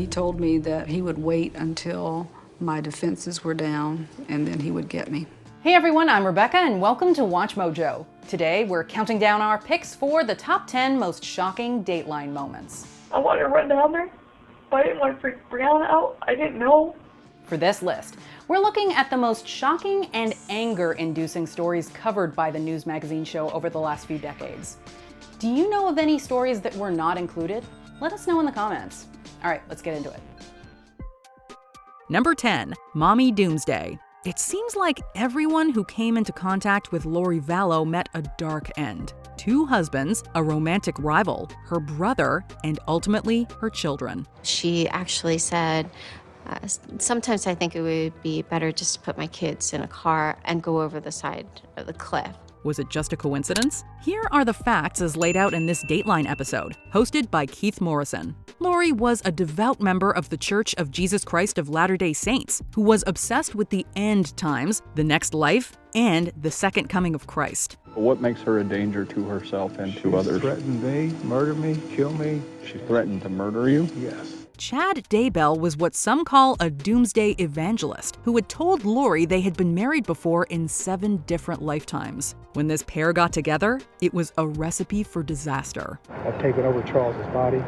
He told me that he would wait until my defenses were down and then he would get me. Hey everyone, I'm Rebecca and welcome to Watch Mojo. Today we're counting down our picks for the top 10 most shocking Dateline moments. I wanted to run down there, but I didn't want to freak Brianna out. I didn't know. For this list, we're looking at the most shocking and anger-inducing stories covered by the news magazine show over the last few decades. Do you know of any stories that were not included? Let us know in the comments. All right, let's get into it. Number 10, Mommy Doomsday. It seems like everyone who came into contact with Lori Vallow met a dark end. 2 husbands, a romantic rival, her brother, and ultimately her children. She actually said, sometimes I think it would be better just to put my kids in a car and go over the side of the cliff. Was it just a coincidence? Here are the facts as laid out in this Dateline episode, hosted by Keith Morrison. Lori was a devout member of the Church of Jesus Christ of Latter-day Saints, who was obsessed with the end times, the next life, and the second coming of Christ. What makes her a danger to herself and to others? She threatened me, murder me, kill me. She threatened to murder you? Yes. Chad Daybell was what some call a doomsday evangelist, who had told Lori they had been married before in 7 different lifetimes. When this pair got together, it was a recipe for disaster. I've taken over Charles's body,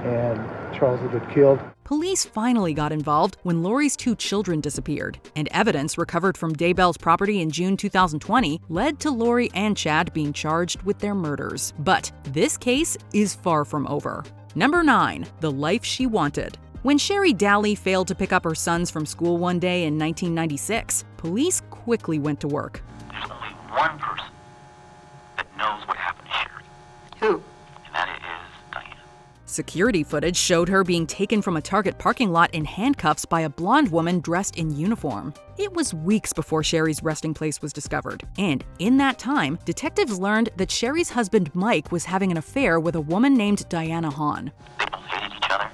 and Charles had been killed. Police finally got involved when Lori's 2 children disappeared, and evidence recovered from Daybell's property in June 2020 led to Lori and Chad being charged with their murders. But this case is far from over. Number 9, The Life She Wanted. When Sherry Daly failed to pick up her sons from school one day in 1996, police quickly went to work. There's only one person that knows what happened to Sherry. Who? And that is Diane. Security footage showed her being taken from a Target parking lot in handcuffs by a blonde woman dressed in uniform. It was weeks before Sherry's resting place was discovered, and in that time, detectives learned that Sherry's husband Mike was having an affair with a woman named Diana Hahn. They both hated each other.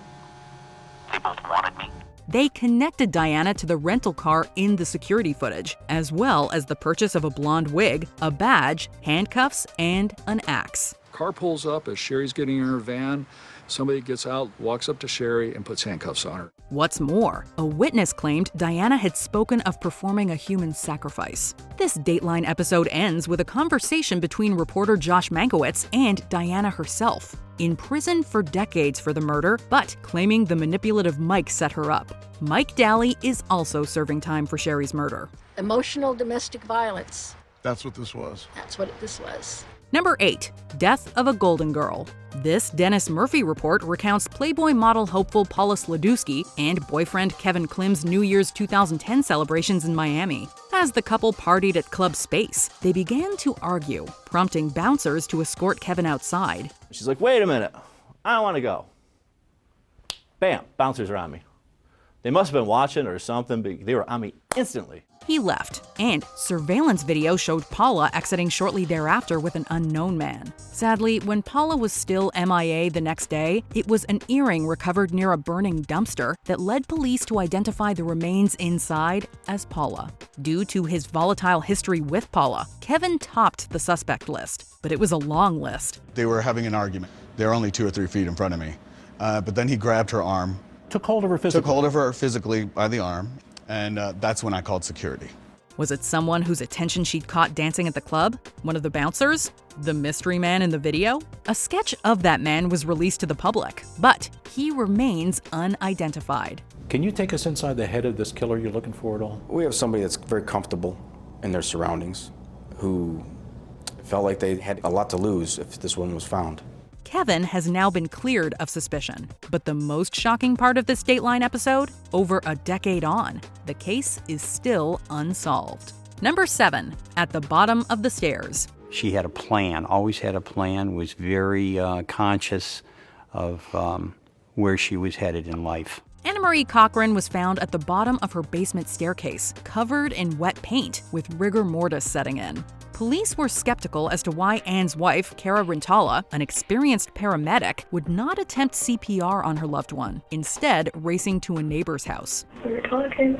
They both wanted me. They connected Diana to the rental car in the security footage, as well as the purchase of a blonde wig, a badge, handcuffs, and an axe. Car pulls up as Sherry's getting in her van. Somebody gets out, walks up to Sherry, and puts handcuffs on her. What's more, a witness claimed Diana had spoken of performing a human sacrifice. This Dateline episode ends with a conversation between reporter Josh Mankiewicz and Diana herself. In prison for decades for the murder, but claiming the manipulative Mike set her up. Mike Daly is also serving time for Sherry's murder. Emotional domestic violence. That's what this was. That's what this was. Number 8, Death of a Golden Girl. This Dennis Murphy report recounts Playboy model hopeful Paula Sladewski and boyfriend Kevin Klim's New Year's 2010 celebrations in Miami. As the couple partied at Club Space, they began to argue, prompting bouncers to escort Kevin outside. She's like, wait a minute, I don't want to go. Bam, bouncers are on me. They must have been watching or something, but they were on me instantly. He left, and surveillance video showed Paula exiting shortly thereafter with an unknown man. Sadly, when Paula was still MIA the next day, it was an earring recovered near a burning dumpster that led police to identify the remains inside as Paula. Due to his volatile history with Paula, Kevin topped the suspect list, but it was a long list. They were having an argument. They were only 2 or 3 feet in front of me. But then he grabbed her arm. Took hold of her physically by the arm. And that's when I called security. Was it someone whose attention she'd caught dancing at the club? One of the bouncers? The mystery man in the video? A sketch of that man was released to the public, but he remains unidentified. Can you take us inside the head of this killer you're looking for at all? We have somebody that's very comfortable in their surroundings, who felt like they had a lot to lose if this one was found. Kevin has now been cleared of suspicion. But the most shocking part of this Dateline episode? Over a decade on, the case is still unsolved. Number 7, At the Bottom of the Stairs. She had a plan, always had a plan, was very conscious of where she was headed in life. Anna Marie Cochran was found at the bottom of her basement staircase, covered in wet paint, with rigor mortis setting in. Police were skeptical as to why Anne's wife, Cara Rintala, an experienced paramedic, would not attempt CPR on her loved one, instead racing to a neighbor's house. We were talking.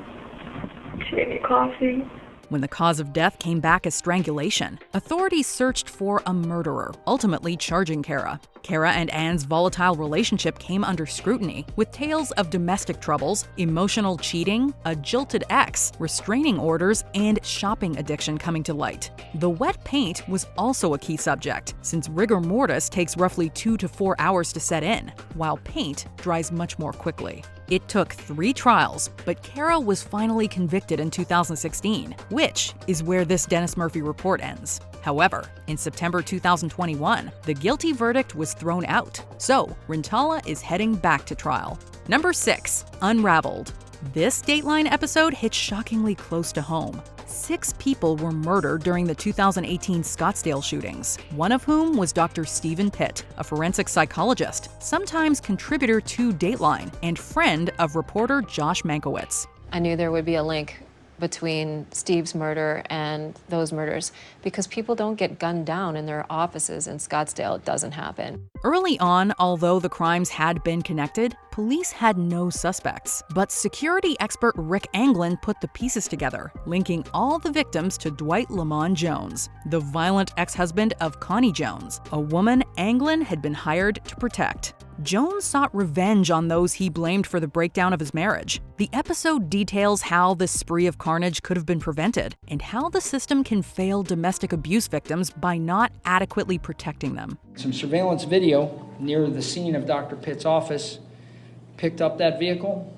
She gave me coffee. When the cause of death came back as strangulation, authorities searched for a murderer, ultimately charging Cara. Kara and Ann's volatile relationship came under scrutiny, with tales of domestic troubles, emotional cheating, a jilted ex, restraining orders, and shopping addiction coming to light. The wet paint was also a key subject, since rigor mortis takes roughly 2 to 4 hours to set in, while paint dries much more quickly. It took 3 trials, but Kara was finally convicted in 2016, which is where this Dennis Murphy report ends. However, in September 2021, the guilty verdict was thrown out, so Rintala is heading back to trial. Number 6. Unraveled. This Dateline episode hits shockingly close to home. 6 people were murdered during the 2018 Scottsdale shootings, one of whom was Dr. Stephen Pitt, a forensic psychologist, sometimes contributor to Dateline, and friend of reporter Josh Mankiewicz. I knew there would be a link between Steve's murder and those murders because people don't get gunned down in their offices in Scottsdale. It doesn't happen. Early on, although the crimes had been connected, police had no suspects. But security expert Rick Anglin put the pieces together, linking all the victims to Dwight Lamont Jones, the violent ex-husband of Connie Jones, a woman Anglin had been hired to protect. Jones sought revenge on those he blamed for the breakdown of his marriage. The episode details how this spree of carnage could have been prevented, and how the system can fail domestic abuse victims by not adequately protecting them. Some surveillance video near the scene of Dr. Pitt's office picked up that vehicle,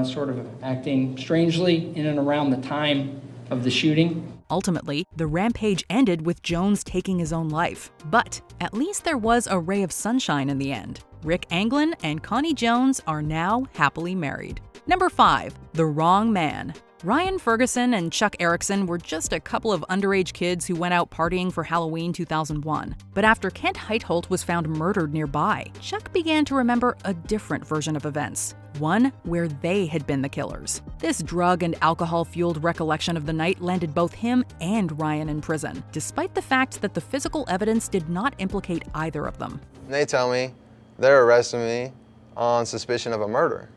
sort of acting strangely in and around the time of the shooting. Ultimately, the rampage ended with Jones taking his own life. But at least there was a ray of sunshine in the end. Rick Anglin and Connie Jones are now happily married. Number 5. The Wrong Man. Ryan Ferguson and Chuck Erickson were just a couple of underage kids who went out partying for Halloween 2001. But after Kent Heitholt was found murdered nearby, Chuck began to remember a different version of events, one where they had been the killers. This drug and alcohol-fueled recollection of the night landed both him and Ryan in prison, despite the fact that the physical evidence did not implicate either of them. They tell me they're arresting me on suspicion of a murder.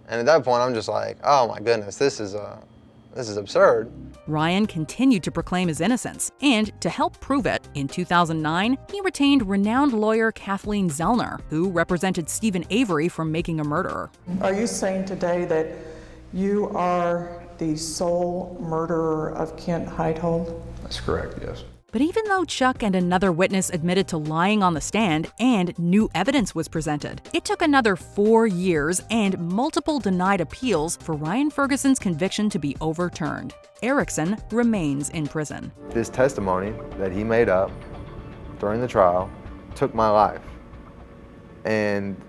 And at that point, I'm just like, oh my goodness, this is absurd. Ryan continued to proclaim his innocence, and to help prove it, in 2009, he retained renowned lawyer Kathleen Zellner, who represented Stephen Avery from making a murderer. Are you saying today that you are the sole murderer of Kent Heitholt? That's correct, yes. But even though Chuck and another witness admitted to lying on the stand and new evidence was presented, it took another 4 years and multiple denied appeals for Ryan Ferguson's conviction to be overturned. Erickson remains in prison. This testimony that he made up during the trial took my life. And,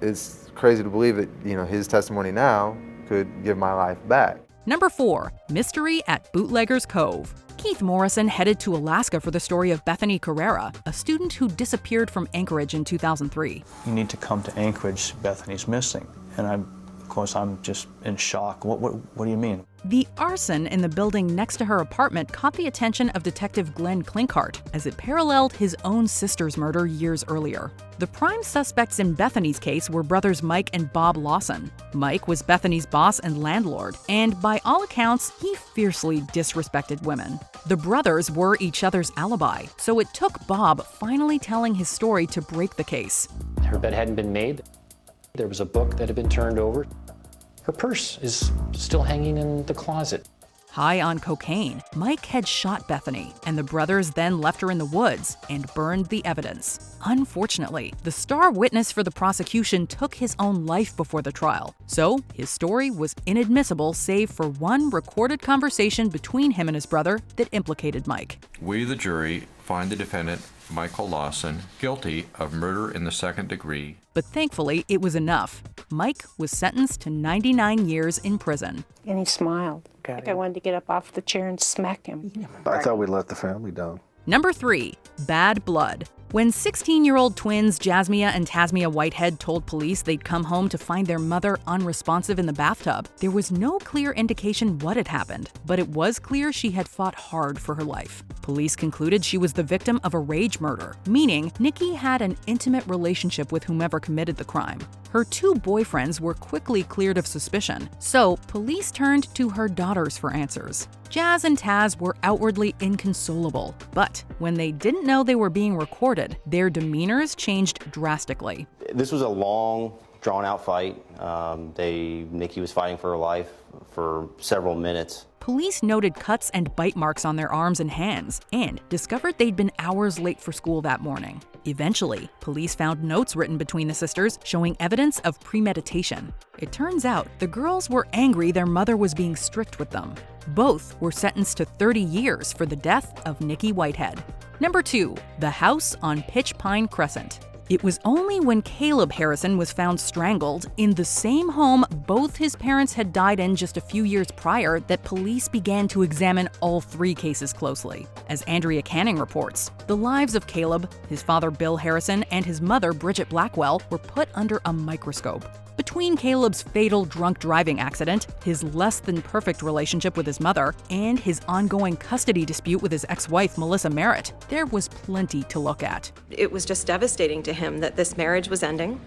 it's crazy to believe that, his testimony now could give my life back. Number 4. Mystery at Bootlegger's Cove. Keith Morrison headed to Alaska for the story of Bethany Carrera, a student who disappeared from Anchorage in 2003. You need to come to Anchorage. Bethany's missing. And of course, I'm just in shock. What do you mean? The arson in the building next to her apartment caught the attention of Detective Glenn Klinkhart, as it paralleled his own sister's murder years earlier. The prime suspects in Bethany's case were brothers Mike and Bob Lawson. Mike was Bethany's boss and landlord, and by all accounts, he fiercely disrespected women. The brothers were each other's alibi, so it took Bob finally telling his story to break the case. Her bed hadn't been made. There was a book that had been turned over. Her purse is still hanging in the closet. High on cocaine, Mike had shot Bethany, and the brothers then left her in the woods and burned the evidence. Unfortunately, the star witness for the prosecution took his own life before the trial, so his story was inadmissible save for one recorded conversation between him and his brother that implicated Mike. We, the jury, find the defendant, Michael Lawson, guilty of murder in the second degree. But thankfully, it was enough. Mike was sentenced to 99 years in prison. And he smiled. Like I wanted to get up off the chair and smack him. I thought we let the family down. Number 3. Bad blood. When 16-year-old twins Jasmia and Tasmia Whitehead told police they'd come home to find their mother unresponsive in the bathtub, there was no clear indication what had happened, but it was clear she had fought hard for her life. Police concluded she was the victim of a rage murder, meaning Nikki had an intimate relationship with whomever committed the crime. Her 2 boyfriends were quickly cleared of suspicion, so police turned to her daughters for answers. Jazz and Taz were outwardly inconsolable, but when they didn't know they were being recorded, started, their demeanors changed drastically. This was a long, drawn-out fight. Nikki was fighting for her life for several minutes. Police noted cuts and bite marks on their arms and hands and discovered they'd been hours late for school that morning. Eventually, police found notes written between the sisters showing evidence of premeditation. It turns out the girls were angry their mother was being strict with them. Both were sentenced to 30 years for the death of Nikki Whitehead. Number 2, the house on Pitch Pine Crescent. It was only when Caleb Harrison was found strangled in the same home both his parents had died in just a few years prior that police began to examine all 3 cases closely. As Andrea Canning reports, the lives of Caleb, his father Bill Harrison, and his mother Bridget Blackwell were put under a microscope. Between Caleb's fatal drunk driving accident, his less than perfect relationship with his mother, and his ongoing custody dispute with his ex-wife Melissa Merritt, there was plenty to look at. It was just devastating to him that this marriage was ending,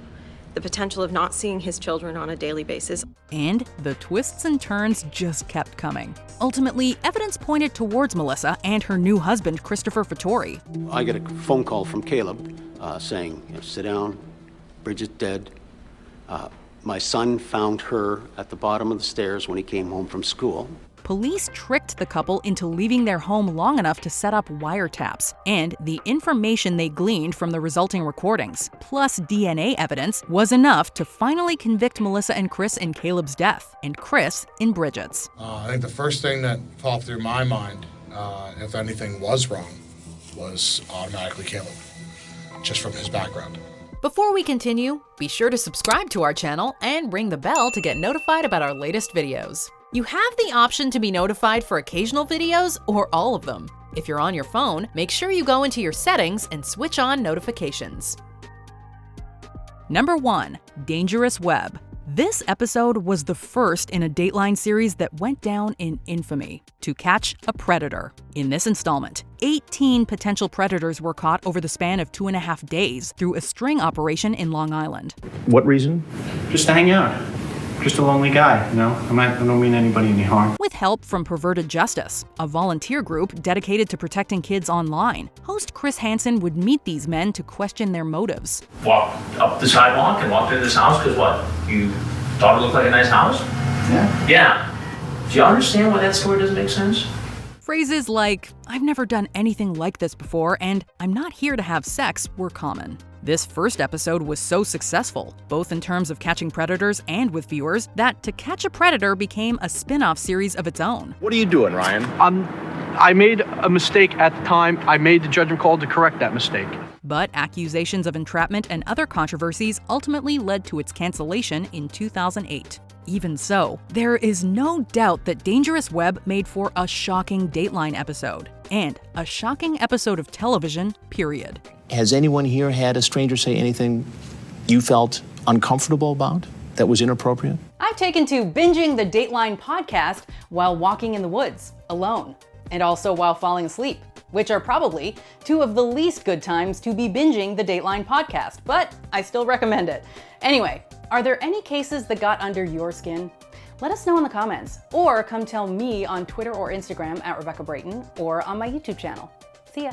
the potential of not seeing his children on a daily basis. And the twists and turns just kept coming. Ultimately, evidence pointed towards Melissa and her new husband, Christopher Fattori. I get a phone call from Caleb saying, sit down, Bridget's dead. My son found her at the bottom of the stairs when he came home from school. Police tricked the couple into leaving their home long enough to set up wiretaps, and the information they gleaned from the resulting recordings, plus DNA evidence, was enough to finally convict Melissa and Chris in Caleb's death, and Chris in Bridget's. I think the first thing that popped through my mind, if anything was wrong, was automatically Caleb, just from his background. Before we continue, be sure to subscribe to our channel and ring the bell to get notified about our latest videos. You have the option to be notified for occasional videos or all of them. If you're on your phone, make sure you go into your settings and switch on notifications. Number 1, Dangerous Web. This episode was the first in a Dateline series that went down in infamy: To Catch a Predator. In this installment, 18 potential predators were caught over the span of 2.5 days through a string operation in Long Island. What reason? Just to hang out. Just a lonely guy, you know? I don't mean anybody any harm. With help from Perverted Justice, a volunteer group dedicated to protecting kids online, host Chris Hansen would meet these men to question their motives. Walk up the sidewalk and walk into this house because what? You thought it looked like a nice house? Yeah. Yeah. Do you understand why that story doesn't make sense? Phrases like, "I've never done anything like this before," and "I'm not here to have sex" were common. This first episode was so successful, both in terms of catching predators and with viewers, that To Catch a Predator became a spin-off series of its own. What are you doing, Ryan? I made a mistake at the time. I made the judgment call to correct that mistake. But accusations of entrapment and other controversies ultimately led to its cancellation in 2008. Even so, there is no doubt that Dangerous Web made for a shocking Dateline episode, and a shocking episode of television, period. Has anyone here had a stranger say anything you felt uncomfortable about that was inappropriate? I've taken to binging the Dateline podcast while walking in the woods, alone, and also while falling asleep, which are probably 2 of the least good times to be binging the Dateline podcast, but I still recommend it. Anyway, are there any cases that got under your skin? Let us know in the comments, or come tell me on Twitter or Instagram at Rebecca Brayton, or on my YouTube channel. See ya.